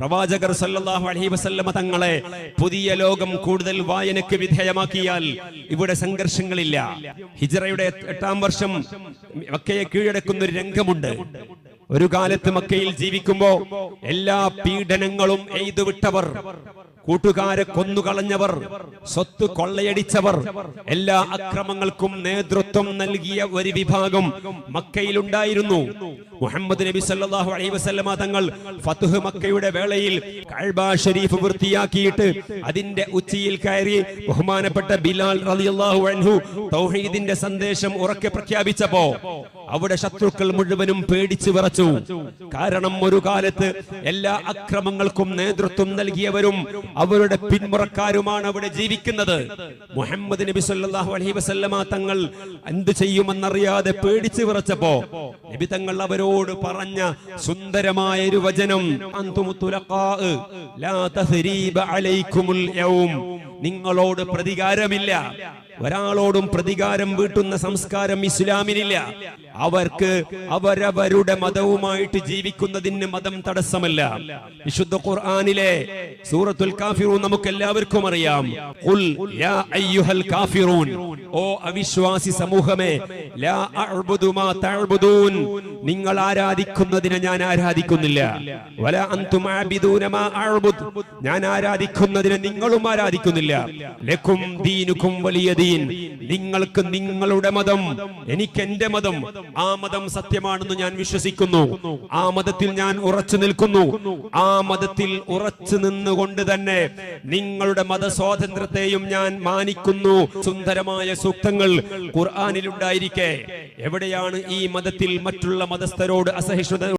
പ്രവാചകർ സല്ലല്ലാഹു അലൈഹി വസല്ലമ തങ്ങളെ പുതിയ ലോകം കൂടുതൽ വായനയ്ക്ക് വിധേയമാക്കിയാൽ ഇവിടെ സംഘർഷങ്ങളില്ല. ഹിജ്റയുടെ 8-ാം വർഷം മക്കയെ കീഴടക്കുന്ന ഒരു രംഗമുണ്ട്. ഒരു കാലത്ത് മക്കയിൽ ജീവിക്കുമ്പോ എല്ലാ പീഡനങ്ങളും എയ്തുവിട്ടവർ, കൂട്ടുകാരെ കൊന്നുകളഞ്ഞവർ, സ്വത്ത് കൊള്ളയടിച്ചവർ, എല്ലാ അക്രമങ്ങൾക്കും നേതൃത്വം നൽകിയ ഒരു വിഭാഗം മക്കയിലുണ്ടായിരുന്നു. മുഹമ്മദ് നബി സല്ലല്ലാഹു അലൈഹി വസല്ലമ തങ്ങൾ ഫത്ഹ് മക്കയുടെ വേളയിൽ കഅബ ശരീഫ് വൃത്തിയാക്കിയിട്ട് അതിന്റെ ഉച്ചിയിൽ കയറി ബഹുമാനപ്പെട്ട ബിലാൽ റളിയല്ലാഹു അൻഹു തൗഹീദിന്റെ സന്ദേശം ഉറക്കെ പ്രഖ്യാപിച്ചപ്പോ അവിടെ ശത്രുക്കൾ മുഴുവനും പേടിച്ചു വിറച്ചു. കാരണം ഒരു കാലത്ത് എല്ലാ അക്രമങ്ങൾക്കും നേതൃത്വം നൽകിയവരും അവരുടെ പിന്മുറക്കാരുമാണ് അവിടെ ജീവിക്കുന്നത്. മുഹമ്മദ് നബി സല്ലല്ലാഹു അലൈഹി വസല്ലമ തങ്ങൾ എന്ത് ചെയ്യുമെന്നറിയാതെ പേടിച്ചു വിറച്ചപ്പോ നബി തങ്ങൾ അവരോട് പറഞ്ഞ സുന്ദരമായ ഒരു വചനം, ലാ തസ്രീബ അലൈക്കുമുൽ യൗം, നിങ്ങളോട് പ്രതികാരമില്ല. ഒരാളോടും പ്രതികാരം വീട്ടുന്ന സംസ്കാരം ഇസ്ലാമിനില്ല. അവർക്ക് അവരവരുടെ മതവുമായിട്ട് ജീവിക്കുന്നതിന് മതം തടസ്സമല്ല. വിശുദ്ധ ഖുർആനിലെ സൂറത്തുൽ കാഫിറൂൻ നമുക്ക് എല്ലാവർക്കും അറിയാം. ഖുൽ യാ അയ്യുഹൽ കാഫിറൂൻ, ഓ അവിശ്വാസി സമൂഹമേ, ലാ അഅ്ബുദു മാ തഅ്ബുദൂൻ, നിങ്ങൾ ആരാധിക്കുന്നതിനെ ഞാൻ ആരാധിക്കുന്നില്ല. വലാ അൻതും ആബിദൂന മാ അഅ്ബുദ്, ഞാൻ ആരാധിക്കുന്നതിനെ നിങ്ങളും ആരാധിക്കുന്നില്ല. ലക്കും ദീനുക്കും വലിയ ദീൻ, നിങ്ങൾക്ക് നിങ്ങളുടെ മതം, എനിക്ക് എന്റെ മതം. ആ മതം സത്യമാണെന്ന് ഞാൻ വിശ്വസിക്കുന്നു. ആ മതത്തിൽ ഞാൻ ഉറച്ചു നിൽക്കുന്നു. ആ മതത്തിൽ ഉറച്ചു നിന്നുകൊണ്ട് തന്നെ നിങ്ങളുടെ മതസ്വാതന്ത്ര്യത്തെയും ഞാൻ മാനിക്കുന്നു. സുന്ദരമായ സൂക്തങ്ങൾ ഖുർആനിൽ ഉണ്ടായിരിക്കെ എവിടെയാണ് ഈ മതത്തിൽ മറ്റുള്ള മതസ്ഥരോട് അസഹിഷ്ണുത